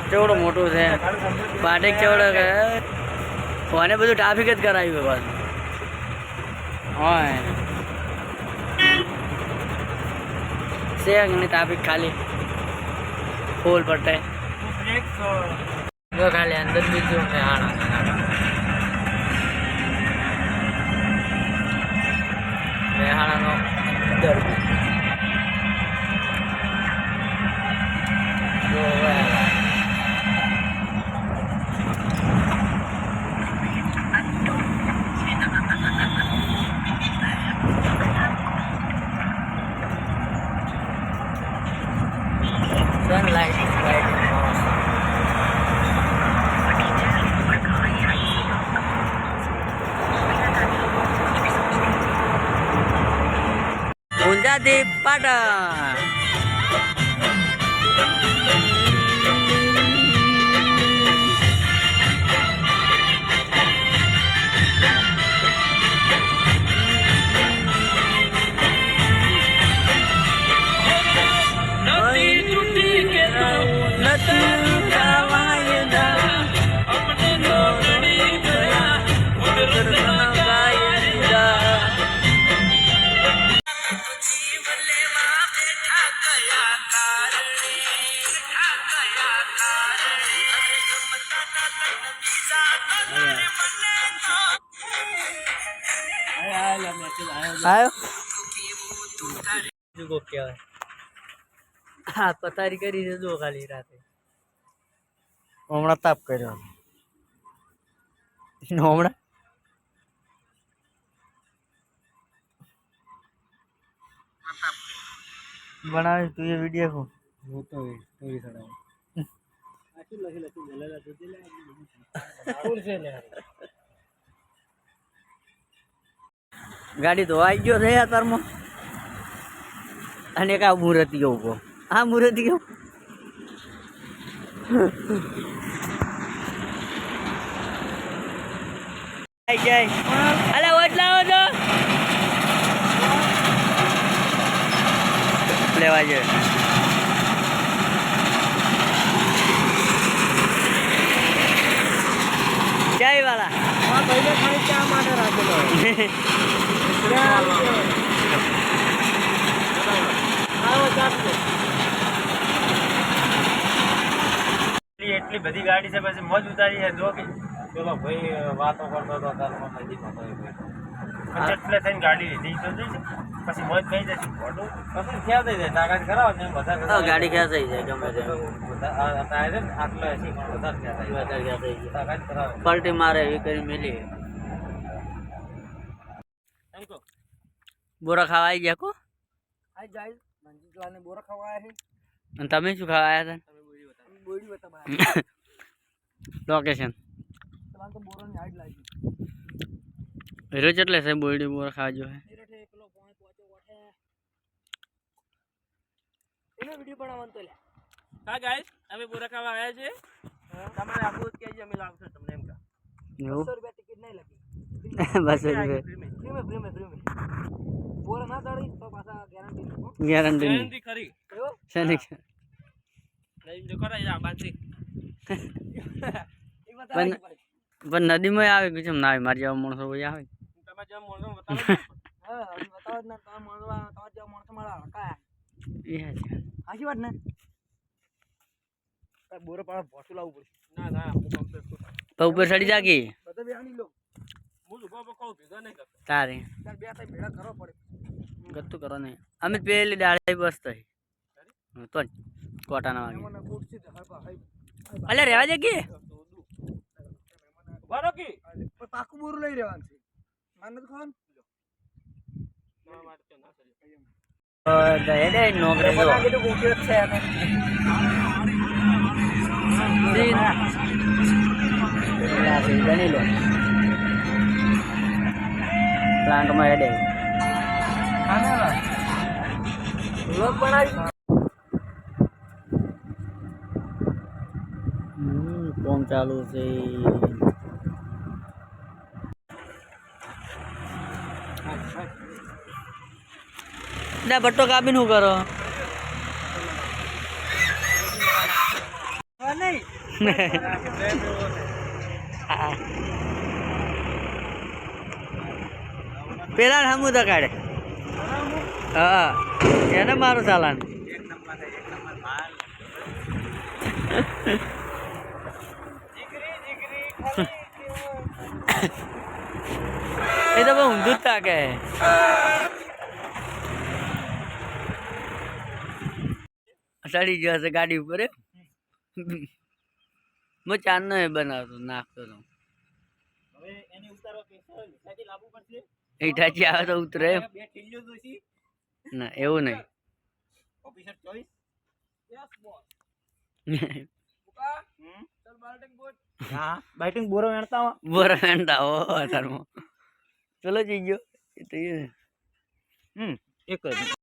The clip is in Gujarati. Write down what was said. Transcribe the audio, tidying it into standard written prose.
ચેવડો મોટું છે ફાટક ચેવડો કોને બધું ટ્રાફિક જ કરાવ્યું બસ હોય છે ઘણી ટ્રાફિક ખાલી ફૂલ પટ્ટે જો ખાલી અંદર બીજું છે મેહાણાનો અંદર sunlight is bright and awesome. Unjadi pada आयो जो क्या है हाँ पतारी करी से जो खाली राते हमारा ताप करो हमारा बना तू ये वीडियो को वो तो स्टोरी खड़ा है आखिर लगे लगे जलेगा तो जलेगा कौन से ले गाड़ी तो आई गयो रे यार मो अने का मूर्तियो को हां मूर्तियो आई जाए अरे वटलाओ तो लेवा जे चाय वाला हां पहले खाली चा माटे राखेलो એટલી બધી ગાડી છે પછી મોજ ઉતારી છે જો કે પેલો ભાઈ વાતો કરતો હતો તારમાં નજીક હતો એટલે થઈને ગાડી લીધી તો જઈ પછી મોજ થઈ જશે મોટું પછી ક્યાં થઈ જાય તાકાત કરાવો ને બધા ગાડી ક્યાં થઈ જાય ગમે તે આટલો એસી વધારે ક્યાં થઈ જાય તાકાત કરાવો પલટી મારે એવી કરી મેલી બોરા ખાવા આવી ગયા કો આ જાય મંજીલાને બોરા ખાવા આયા છે અને તમે શું ખાવા આયા હતા બોડી બતા લોકેશન તલાન તો બોરા ની હાઈટ લાગી રોજ એટલે છે બોડી બોરા ખાજો હે એરઠે પેલો પોઈન્ટ પહોંચો વઠે એને વિડિયો બનાવવાનું તો લે હા ગાઈસ અમે બોરા ખાવા આયા છે તમારે આપવું કે જે અમે લાવશું તમને એમ કા 200 રૂપિયા ટિકિટ નહીં લાગી 200 રૂપિયા પ્રીમે બોરા ના દાડી તો પાછા ગેરંટી ખરી શેની લઈને જો કરાય આ બાંધી પણ નદીમાં આવે કે કેમ ના આવે મારી જેવા માણસો હોય આવે તમે જેમ માણસો બતાવો હા બતાવો ને તમે માણવા તો જેમ માણસો મારા હકા એ છે આખી વાત ને બોરો પાડો ભોસું લાવવું પડશે ના ના તો ઉપર ચડી જાગી બધા બેહાની લો હું ઉભો કહું ભેગા નહીં કરતો તારે તાર બે થાય ભેગા કરો પડે ગત્તુ કરો નહીં અમે પેલી ડાળે બસ થઈ તો કોટાના વાગે અલે રેવા દે કે બારો કે પાકું બોરું લઈ રહેવાનું છે માન નથી ખાવાનું ના માટે તો ના કરી હેડે નોકરે જો આ કેટલું ઉપયોગ છે અમે બની લો પ્લાન્ટમાં હેડે લોક બનાવી કોમ ચાલુ છે ના બટ્ટો કાપીને શું કરો નહીં પેલા હમું તો કાઢે હા એને મારું ચાલાન એ તો બહુ ઊંધું જ તાકે સડી ગયો હશે ગાડી ઉપર હું ચાંદનો એ બનાવતો નાખતો હતો ઈટાચી આવે તો ઉતરે ના એવું નહીં बैटिंग बोरो वेणता बोरा वेणता हो चलो जी गयो एक